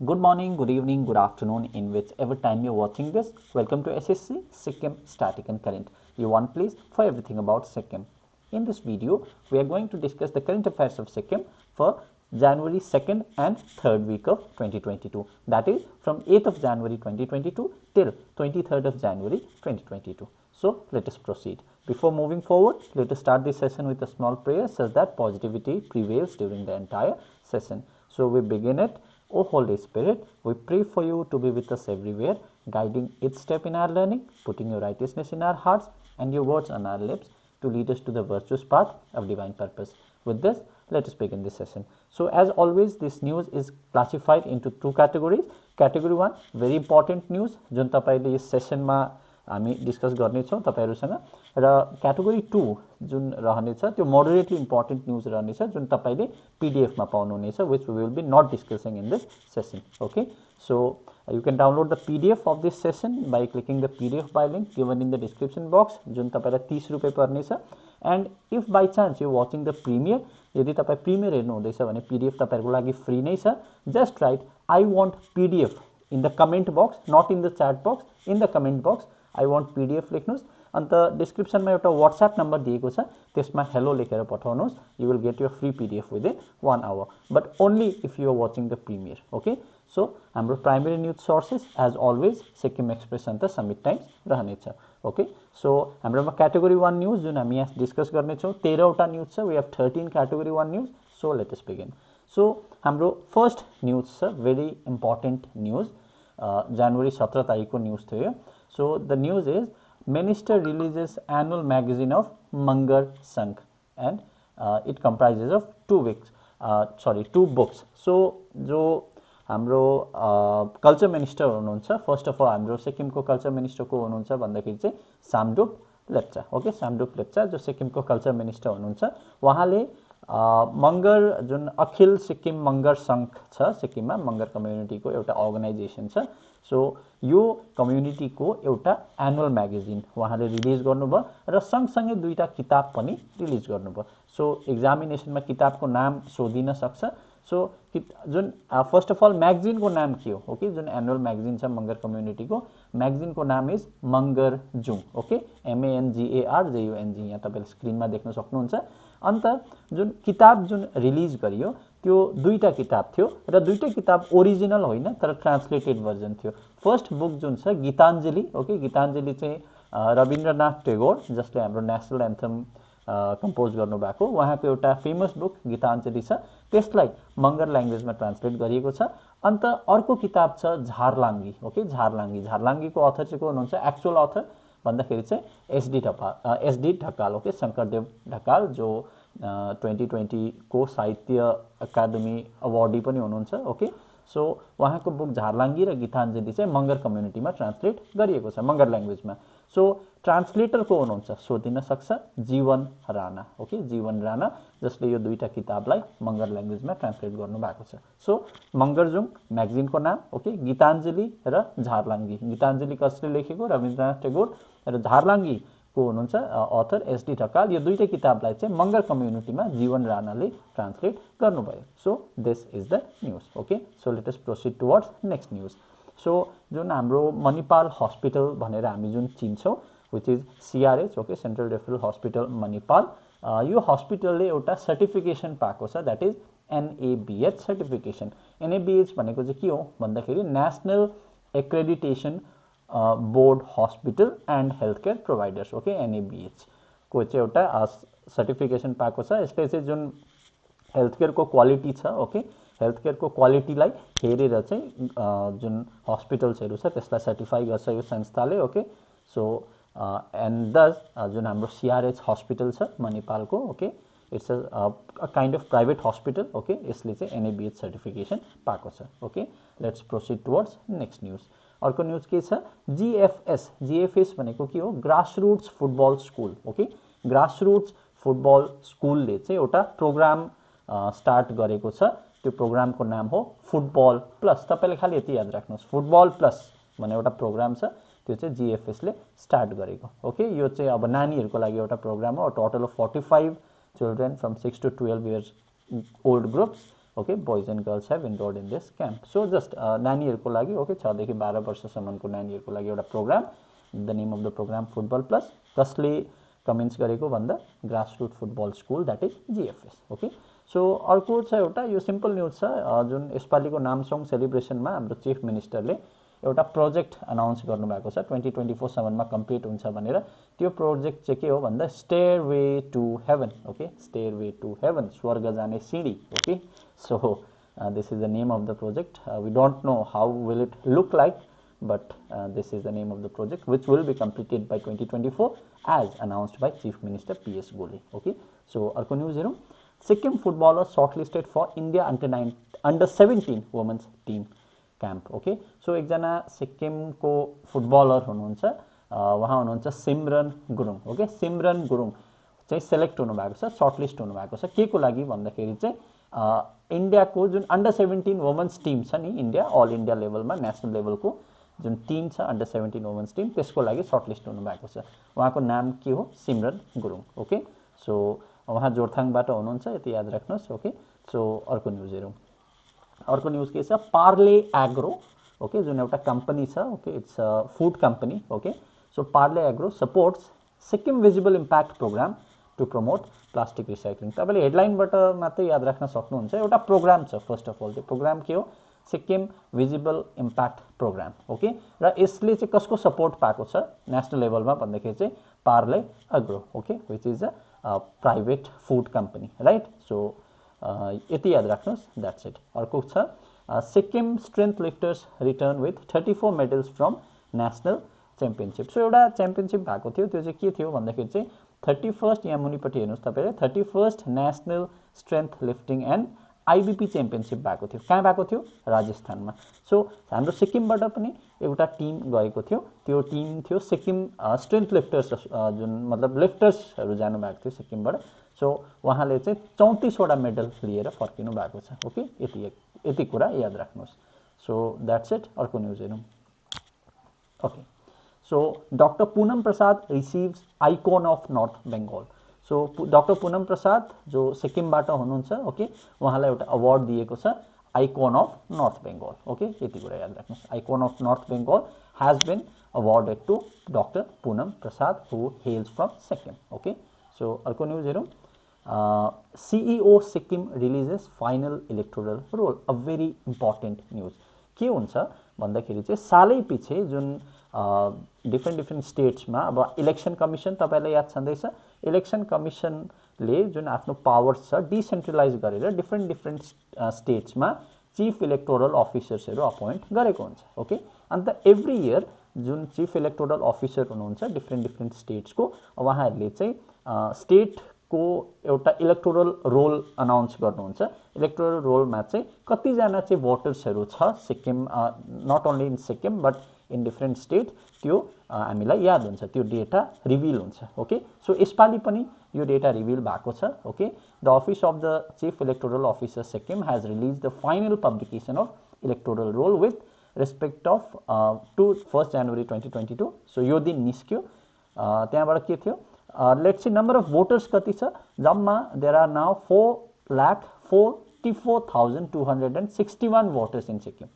Good morning, good evening, good afternoon, in whichever time you're watching this. Welcome to SSC Sikkim Static and Current, your one place for everything about Sikkim. In this video, we are going to discuss the current affairs of Sikkim for January 2nd and 3rd week of 2022. That is from 8th of January 2022 till 23rd of January 2022. So let us proceed. Before moving forward, let us start this session with a small prayer such that positivity prevails during the entire session. So we begin it. O Holy Spirit, we pray for you to be with us everywhere, guiding each step in our learning, putting your righteousness in our hearts and your words on our lips to lead us to the virtuous path of divine purpose. With this, let us begin this session. So as always, this news is classified into two categories. Category 1, very important news, जुन तपाईले यस सेसनमा हामी discuss गर्नेछौँ तपाईहरुसँग र category 2 जुन रहनेछ त्यो moderately important news रहनेछ जुन तपाईले पीडीएफ मा पाउनुहुनेछ which we will be not discussing in this session. Okay, so you can download the PDF of this session by clicking the PDF by link given in the description box जुन तपाईलाई 30 रुपैयाँ पर्नेछ. And if by chance you watching the premiere, यदि तपाई premier हेर्नु हुँदैछ भने PDF तपाईहरुको लागि फ्री नै छ. Just write I want PDF in the comment box, not in the chat box, in the comment box I want PDF लेख्नुस्. अन्त डिस्क्रिप्सन मा एउटा WhatsApp नम्बर दिएको छ, त्यसमा हेलो लेखेर पठाउनुस्. You will get your free PDF within 1 hour, but only if you are watching the premiere. Okay, so हाम्रो primary news sources as always Sikkim express अन्त summit times रहनेछ. Okay, so हाम्रोमा category 1 news जुन हामी यहाँ discuss गर्ने छौं 13 वटा न्यूज छ. We have 13 category 1 news. So let us begin. So हाम्रो फर्स्ट न्यूज छ, very important news. January 17 तारिखको न्यूज थियो. So the news is Minister releases annual magazine of Mangar Sangh and it comprises of two books. So जो हाम्रो culture minister हुनुहुन्छ, first of all हाम्रो सिक्किमको culture minister को हुनुहुन्छ भन्दाखेरि चाहिँ सामडुप लेप्चा. ओके, सामडुप लेप्चा जो सिक्किमको कल्चर मिनिस्टर हुनुहुन्छ, उहाँले मंगर जुन अखिल सिक्किम मंगर संघ छ सिक्किममा, मंगर कम्युनिटीको एउटा अर्गनाइजेसन छ. सो यो कम्युनिटीको एउटा एनुअल म्यागजिन उहाँले रिलिज गर्नुभयो र सँगसँगै दुईटा किताब पनि रिलिज गर्नुभयो. सो एक्जामिनेसनमा किताबको नाम सोधिन सक्छ. सो जुन फर्स्ट अफ अल म्यागजिन को नाम के हो? ओके, जुन एनुअल म्यागजिन छ मंगर कम्युनिटी को, म्यागजिन को नाम इज मंगर जुङ. ओके, MANGARJUNG, यहाँ तपाईले स्क्रिनमा देख्न सक्नुहुन्छ. अन्त जुन किताब जुन रिलिज गरियो त्यो दुईटा किताब थियो र दुईटा किताब ओरिजिनल होइन तर ट्रान्सलेटेड भर्जन थियो. फर्स्ट बुक जुन छ गीताञ्जली. ओके, गीताञ्जली चाहिँ रविन्द्रनाथ टेगोर जसले हाम्रो नेशनल एन्थम कम्पोज गर्नु भएको, उहाँको एउटा फेमस बुक गीताञ्जली छ, त्यसलाई मंगर ल्याङ्ग्वेजमा ट्रान्सलेट गरिएको छ. अन्त अर्को किताब छ झारलाङ्गी. ओके, झारलाङ्गी, झारलाङ्गीको अथर चाहिँ को हुनुहुन्छ? एक्चुअल अथर भन्दाखेरि चाहिँ एसडी ढकाल. ओके, शंकरदेव ढकाल जो 2020 को साहित्य अकादमी अवार्डी पनि हुनुहुन्छ. ओके, सो उहाँको बुक झारलाङ्गी र गीताञ्जली चाहिँ मंगर कम्युनिटीमा ट्रान्सलेट गरिएको छ मंगर ल्याङ्ग्वेजमा. सो ट्रान्सलेटर को हुनुहुन्छ सोधिन सक्छ? जीवन राणा. ओके, जीवन राणा जसले यो दुईटा किताबलाई मंगर ल्याङ्ग्वेजमा ट्रान्सलेट गर्नु भएको छ. सो मंगरजुङ म्यागजिनको नाम. ओके, गीताञ्जली र झारलाङ्गी. गीताञ्जली कसले लेखेको? रविन्द्रनाथ टेगोर. र झारलाङ्गी को हुनुहुन्छ अथर एसडी ढकाल. यो दुईटा किताबलाई चाहिँ मंगर कम्युनिटीमा जीवन राणाले ट्रान्सलेट गर्नुभयो. So this is the news. Okay, so let us proceed towards next news. So जुन हाम्रो मणिपाल हस्पिटल भनेर हामी जुन चिन्छौँ, which is CRH. Okay, central referral hospital Manipal, यो हस्पिटलले एउटा सर्टिफिकेसन पाएको छ, that is NABH certification. NABH भनेको चाहिँ के हो भन्दाखेरि national accreditation board hospital and health care providers. Okay, NABH को चाहिँ एउटा सर्टिफिकेसन पाएको छ. यसले चाहिँ जुन हेल्थ केयर को क्वालिटी छ, ओके, हेल्थ केयर को क्वालिटीलाई हेरेर चाहिँ जुन हस्पिटल्सहरू छ त्यसलाई सर्टिफाई गर्छ यो संस्थाले. ओके, सो एन्ड दस जुन हाम्रो CRH हस्पिटल छ मणिपालको, okay, it's a kind of private hospital. Okay, यसले चाहिँ NABH सर्टिफिकेसन पाएको छ. Okay, let's proceed towards next news. अर्को न्यूज के छ? GFS भनेको के हो? Grassroots football school. Okay, grassroots football स्कुलले चाहिँ एउटा प्रोग्राम स्टार्ट गरेको छ. त्यो प्रोग्रामको नाम हो फुटबल प्लस. तपाईले खाली यति याद राख्नुहोस्, फुटबल प्लस भन्ने एउटा प्रोग्राम छ, त्यो चाहिँ GFS ले स्टार्ट गरेको. ओके, यो चाहिँ अब नानीहरुको लागि एउटा प्रोग्राम हो. Total of 45 children from 6 to 12 years old groups. Okay boys and girls have enrolled in this camp. So just नानीहरुको लागि ओके 6 देखि 12 वर्षसम्मको नानीहरुको लागि एउटा program, the name of the program football plus, कसले कमेन्ट्स गरेको भन्दा grassroot football school that is GFS. Okay so अर्को छ एउटा यो सिम्पल न्यूज छ जुन यसपालिको नामसङ सेलिब्रेसनमा हाम्रो चीफ मिनिस्टरले एउटा प्रोजेक्ट अनाउन्स गर्नुभएको छ 2024 सम्ममा कम्प्लिट हुन्छ भनेर. त्यो प्रोजेक्ट चाहिँ के हो भन्दा stairway to heaven. Okay stairway to heaven, स्वर्ग जाने सिडी. Okay so this is the name of the project. We don't know how will it look like, but this is the name of the project which will be completed by 2024 as announced by Chief Minister PS Gole. Okay, so अर्को news हेरौँ. Sikkim footballer shortlisted for India under 17 women's team camp. Okay, so एकजना सिक्किमको footballer हुनुहुन्छ, उहाँ हुनुहुन्छ सिमरन Gurung. Okay सिमरन गुरुङ चाहिँ select हुनुभएको छ, सर्टलिस्ट हुनुभएको छ के को लागि भन्दाखेरि चाहिँ इन्डियाको जुन अन्डर 17 वुमेन्स टिम छ नि, इन्डिया अल इन्डिया लेभलमा नेसनल लेभलको जुन टिम छ अन्डर 17 वुमेन्स टिम, त्यसको लागि सर्टलिस्ट हुनुभएको छ. उहाँको नाम के हो? सिमरन गुरुङ. ओके सो उहाँ जोरथाङबाट हुनुहुन्छ, यति याद राख्नुहोस्. ओके सो अर्को न्युज हेरौँ. अर्को न्युज के छ? पार्ले एग्रो. ओके जुन एउटा कम्पनी छ, okay it's food company. Okay so Parle Agro supports Sikkim visible impact program to promote plastic recycling. तपाईँले हेडलाइनबाट मात्रै याद राख्न सक्नुहुन्छ, एउटा प्रोग्राम छ. फर्स्ट अफ अल त्यो प्रोग्राम के हो? Sikkim visible impact program. Okay र यसले चाहिँ कसको सपोर्ट पाएको छ नेसनल लेभलमा भन्दाखेरि चाहिँ Parle agro. Okay which is a private food company, right. So यति याद राख्नुहोस्, द्याट्स इट. अर्को छ Sikkim strength lifters return with 34 medals from national championship. So एउटा च्याम्पियनसिप भएको थियो, त्यो चाहिँ के थियो भन्दाखेरि चाहिँ 31st यहाँ मुनिपट्टि हेर्नुहोस् तपाईँले 31st national strength lifting and IBP championship भएको थियो. कहाँ भएको थियो? राजस्थानमा. सो हाम्रो सिक्किमबाट पनि एउटा टिम गएको थियो, त्यो टिम थियो सिक्किम स्ट्रेन्थ लिफ्टर्स, जुन मतलब लिफ्टर्सहरू जानुभएको थियो सिक्किमबाट. सो उहाँले चाहिँ 34 वटा मेडल लिएर फर्किनु भएको छ. ओके यति कुरा याद राख्नुहोस्. So that's it. अर्को न्युज हेरौँ. Okay so doctor Poonam Prasad receives icon of north Bengal. So doctor Poonam Prasad जो सिक्किमबाट हुनुहुन्छ, ओके उहाँलाई एउटा अवार्ड दिएको छ icon of north Bengal. Okay यति कुरा याद राख्नुहोस्. Icon of north Bengal has been awarded to doctor Poonam Prasad who hails from Sikkim. Okay so अर्को न्युज हेरौँ. CEO Sikkim releases final electoral roll. A very important news. के हुन्छ भन्दाखेरि चाहिँ सालै पछि जुन डिफ्रेन्ट स्टेट्समा अब इलेक्सन कमिसन तपाईँलाई याद छँदैछ, इलेक्सन कमिसनले जुन आफ्नो पावर्स छ डिसेन्ट्रलाइज गरेर डिफ्रेन्ट स्टेट्समा चिफ इलेक्टोरल अफिसर्सहरू अपोइन्ट गरेको हुन्छ. ओके अन्त एभ्री इयर जुन चिफ इलेक्टोरल अफिसर हुनुहुन्छ डिफ्रेन्ट स्टेट्सको, उहाँहरूले चाहिँ स्टेटको एउटा इलेक्टोरल रोल अनाउन्स गर्नुहुन्छ. इलेक्टोरल रोलमा चाहिँ कतिजना चाहिँ भोटर्सहरू छ Sikkim, not only in Sikkim but in different state, त्यो हामीलाई याद हुन्छ, त्यो डेटा रिभिल हुन्छ. ओके सो यसपालि पनि यो डेटा रिभिल भएको छ. Okay the office of the chief electoral officer Sikkim has release the final publication of electoral roll with respect of to 1 January 2022. So यो दिन निस्क्यो. त्यहाँबाट के थियो? Let's see number of voters कति छ. जम्मा there are now 4,44,261 voters in Sikkim.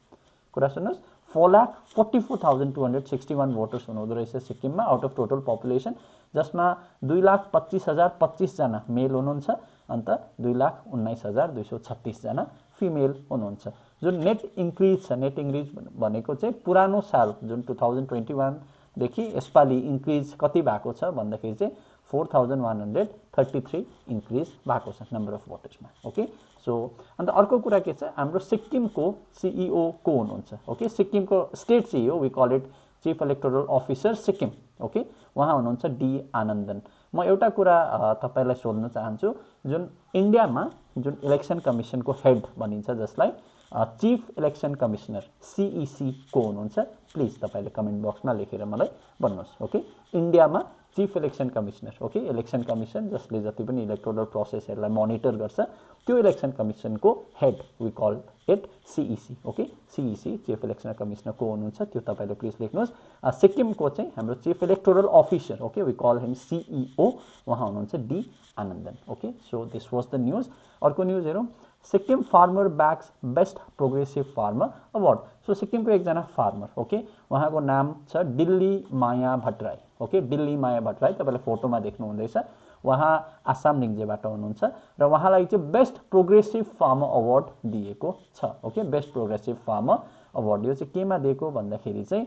कुरा सुन्नुहोस्, 4,44,261 भोटर्स हुनुहुँदो रहेछ सिक्किममा आउट अफ टोटल पपुलेसन, जसमा 2,25,025 जना मेल हुनुहुन्छ, अन्त 2,19,236 जना फिमेल हुनुहुन्छ. जुन नेट इन्क्रिज छ, नेट इन्क्रिज भनेको चाहिँ पुरानो साल जुन 2021 देखि यसपालि इन्क्रिज कति भएको छ भन्दाखेरि चाहिँ 4,133 इन्क्रिज भएको छ नम्बर अफ भोटर्समा. ओके सो अन्त अर्को कुरा के छ, हाम्रो सिक्किमको CEO को हुनुहुन्छ. ओके सिक्किमको state CEO we call it chief electoral officer Sikkim. Okay उहाँ हुनुहुन्छ D आनन्दन. म एउटा कुरा तपाईँलाई सोध्न चाहन्छु, जुन इन्डियामा जुन इलेक्सन कमिसनको हेड भनिन्छ जसलाई चिफ इलेक्सन कमिसनर CEC को हुनुहुन्छ, प्लिज तपाईँले कमेन्ट बक्समा लेखेर मलाई भन्नुहोस्. ओके इन्डियामा chief election commissioner, okay election commission जसले जति पनि इलेक्टोरल प्रोसेसहरूलाई मोनिटर गर्छ, त्यो इलेक्सन कमिसनको head we call it CEC. Okay CEC chief election commissioner को हुनुहुन्छ, त्यो तपाईँले प्लिज लेख्नुहोस्. सिक्किमको चाहिँ हाम्रो chief electoral officer, okay we call him CEO, उहाँ हुनुहुन्छ D Anandan. Okay so this was the news. अर्को न्युज हेरौँ. Sikkim farmer bags best progressive farmer award. So सिक्किमको एकजना फार्मर, ओके, उहाँको नाम छ दिल्ली माया भट्टराई, ओके, दिल्ली माया भट्टराई, तपाईँले फोटोमा देख्नु हुँदैछ, उहाँ आसाम निङ्जेबाट हुनुहुन्छ र उहाँलाई चाहिँ बेस्ट प्रोग्रेसिभ फार्मर अवार्ड दिएको छ, okay, best progressive farmer award. यो चाहिँ केमा दिएको भन्दाखेरि चाहिँ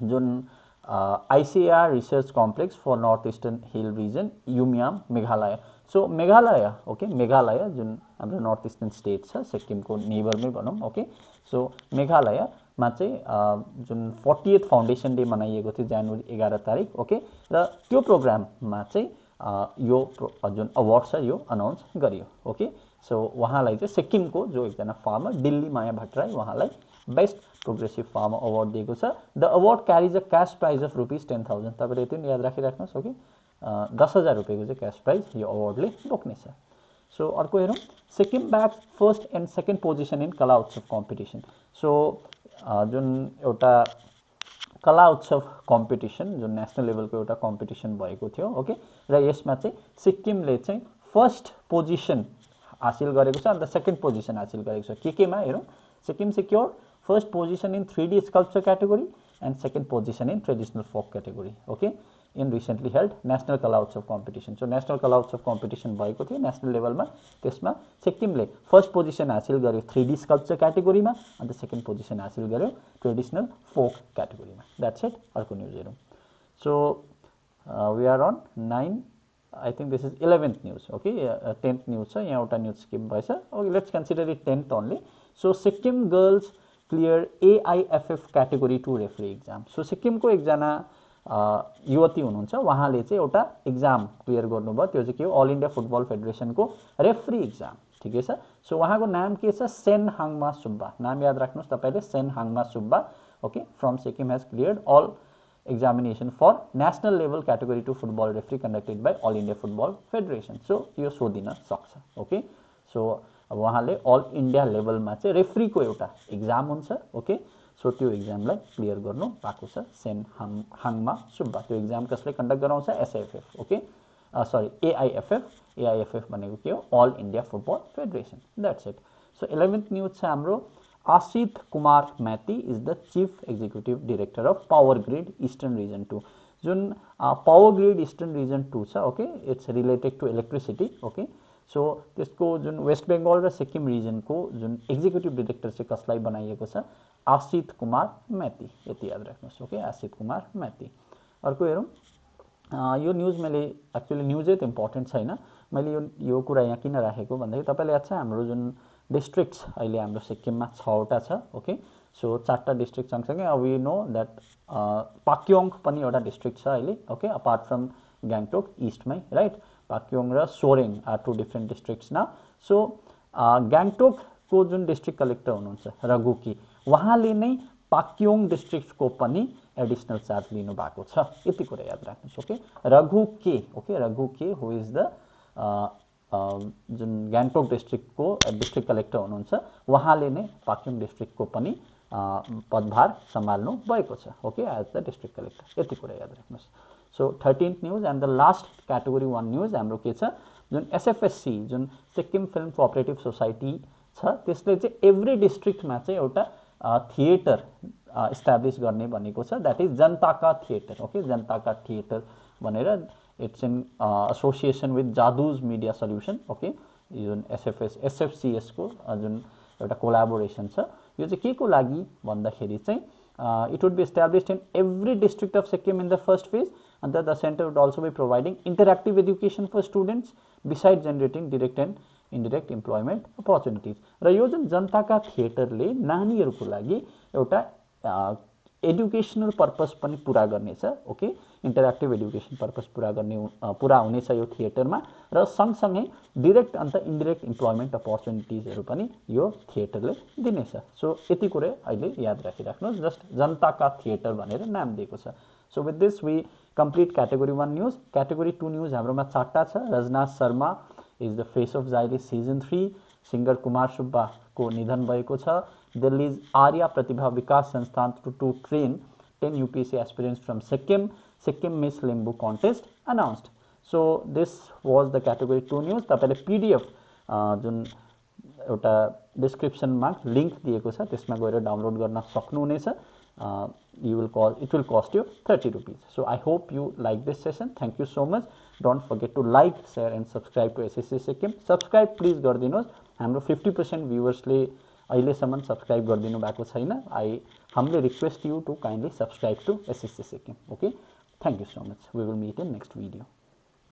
जुन ICAR research complex for north eastern hill region Umiam Meghalaya. So Meghalaya, okay, Meghalaya जुन हाम्रो नर्थ इस्टर्न स्टेट छ, सिक्किमको नेबरमै भनौँ, ओके, सो मेघालयमा चाहिँ जुन 40th फाउन्डेसन डे मनाइएको थियो जनवरी 11 तारिक, ओके, र त्यो प्रोग्राममा चाहिँ यो जुन अवार्ड छ यो अनाउन्स गरियो, ओके। सो उहाँलाई चाहिँ सिक्किमको जो एकजना फार्मर दिल्ली माया भट्टराई उहाँलाई बेस्ट प्रोग्रेसिभ फार्मर अवार्ड दिएको छ। The award carries a cash prize of ₹10,000। तपाईँले यति याद राखिराख्नुहोस्, ओके, 10,000 रुपियाँको चाहिँ क्यास प्राइज यो अवार्डले बोक्नेछ। सो अर्को हेरौँ, Sikkim bags first and second position in कला उत्सव कम्पिटिसन। सो जुन एउटा कला उत्सव कम्पिटिसन जुन नेसनल लेभलको एउटा कम्पिटिसन भएको थियो, ओके, र यसमा चाहिँ सिक्किमले चाहिँ फर्स्ट पोजिसन हासिल गरेको छ अन्त सेकेन्ड पोजिसन हासिल गरेको छ। केमा हेरौँ, Sikkim secure first position in 3D sculpture category and second position in traditional folk category, okay, in recently held national Kala Utsav competition. So national Kala Utsav competition भएको थियो नेसनल लेभलमा, त्यसमा सिक्किमले फर्स्ट पोजिसन हासिल गर्यो 3D स्कल्पचर क्याटेगोरीमा अन्त सेकेन्ड पोजिसन हासिल गर्यो ट्रेडिसनल फोक क्याटेगोरीमा। That's it. अर्को न्युज हेरौँ। So we are on 9, I think this is 11th news, okay, 10th news छ, यहाँ एउटा न्युज स्किप भएछ, okay, let's consider it 10th only. So Sikkim girls clear AIFF category 2 referee exam. So सिक्किमको एकजना युवती हुनुहुन्छ, उहाँले चाहिँ एउटा एक्जाम क्लियर गर्नुभयो, त्यो चाहिँ के हो, अल इन्डिया फुटबल फेडरेसनको रेफ्री एक्जाम, ठिकै छ। सो उहाँको नाम के छ, सेन हाङमा सुब्बा, नाम याद राख्नुहोस् तपाईँले, सेन हाङमा Subba, okay, from Sikkim has cleared all examination for national level category 2 football referee conducted by all India football federation। so यो सोधिन सक्छ, ओके। सो अब उहाँले अल इन्डिया लेभलमा चाहिँ रेफ्रीको एउटा एक्जाम हुन्छ, ओके, सो त्यो एक्जामलाई क्लियर गर्नु भएको छ सेन हाङमा सुब्बा। त्यो एक्जाम कसले कन्डक्ट गराउँछ, SIFF, ओके, सरी AIFF भनेको के हो, all India football federation. That's it. So 11th news छ हाम्रो, Ashit Kumar Mathi is the Chief Executive Director of Power Grid Eastern Region 2। जुन Power Grid Eastern Region 2 छ, okay, it's related to electricity, okay. So त्यसको जुन West Bengal र सिक्किम रिजनको जुन executive director चाहिँ कसलाई बनाइएको छ, आशित कुमार म्याथी, यति याद राख्नुहोस्, ओके, आशित कुमार म्याथी। अर्को हेरौँ, यो न्युज मैले एक्चुअली न्युजै त इम्पोर्टेन्ट छैन, मैले यो कुरा यहाँ किन राखेको भन्दाखेरि तपाईँलाई याद छ हाम्रो जुन डिस्ट्रिक्ट्स अहिले हाम्रो सिक्किममा 6वटा छ, ओके। सो 4टा डिस्ट्रिक्ट सँगसँगै वी नो द्याट पाक्योङ पनि एउटा डिस्ट्रिक्ट छ अहिले, ओके, अपार्ट फ्रम गान्तोक इस्टमै, राइट, पाक्योङ र सोरेङ आर 2 डिफ्रेन्ट डिस्ट्रिक्ट्स न। सो गान्तोकको जुन डिस्ट्रिक्ट कलेक्टर हुनुहुन्छ रघु के, उहाँले नै पाक्योङ डिस्ट्रिक्टको पनि एडिसनल चार्ज लिनु भएको छ, यति कुरा याद राख्नुहोस्, ओके। रघु के, ओके, रघु के हु इज द जुन गान्तोक डिस्ट्रिक्टको डिस्ट्रिक्ट कलेक्टर हुनुहुन्छ, उहाँले नै पाक्योङ डिस्ट्रिक्टको पनि पदभार सम्हाल्नु भएको छ, okay, as the district collector, यति कुरा याद राख्नुहोस्। So 13th news and the last category 1 news हाम्रो के छ, जुन SFSC जुन सिक्किम फिल्म कोअपरेटिभ सोसाइटी छ, त्यसले चाहिँ एभ्री डिस्ट्रिक्टमा चाहिँ एउटा थिएटर इस्टाब्लिस गर्ने भनेको छ, द्याट इज जनता का थिएटर, ओके, जनता का थिएटर भनेर, इट्स इन एसोसिएसन विथ जादुज मिडिया सल्युसन, ओके, जुन SFCS को जुन एउटा कोलाबोरेसन छ, यो चाहिँ के को लागि भन्दाखेरि चाहिँ it would be established in every district of Sikkim in the first phase, and the center would also be providing interactive education for students besides generating direct and indirect employment opportunities। र यो जुन जनताका थिएटरले नानीहरूको लागि एउटा educational purpose पनि पुरा गर्नेछ, ओके, इन्टरेक्टिभ एडुकेसन पर्पस पुरा हुनेछ यो थिएटरमा, र सँगसँगै डिरेक्ट अन्त इन्डिरेक्ट इम्प्लोइमेन्ट अपर्च्युनिटिजहरू पनि यो थिएटरले दिनेछ। सो यति कुरा अहिले याद राखिराख्नुहोस्, जस्ट जनताका थिएटर भनेर नाम दिएको छ। So with this we complete category 1 news. Category 2 news हाम्रोमा 4टा छ। Rajnath Sharma is the face of जाइलिस सिजन 3, सिङ्गर कुमार सुब्बाको निधन भएको छ। Delhi's Arya Pratibha Vikas Sansthan to train 10 UPSC aspirants from Sikkim Miss Limbu contest announced। So this was the category 2 news। तपाईले PDF जुन एउटा डिस्क्रिप्सनमा लिंक दिएको छ, त्यसमा गएर डाउनलोड गर्न सक्नुहुनेछ. It will cost you 30 rupees. So I hope you like this session. Thank you so much. Don't forget to like, share and subscribe to SSC Sikkim. Subscribe please गरिदिनुहोस्. हाम्रो 50% भ्युवर्सले अहिलेसम्म सब्सक्राइब गरिदिनु भएको छैन. I humbly request you to kindly subscribe to SSC Sikkim. Okay. Thank you so much. We will meet in next video.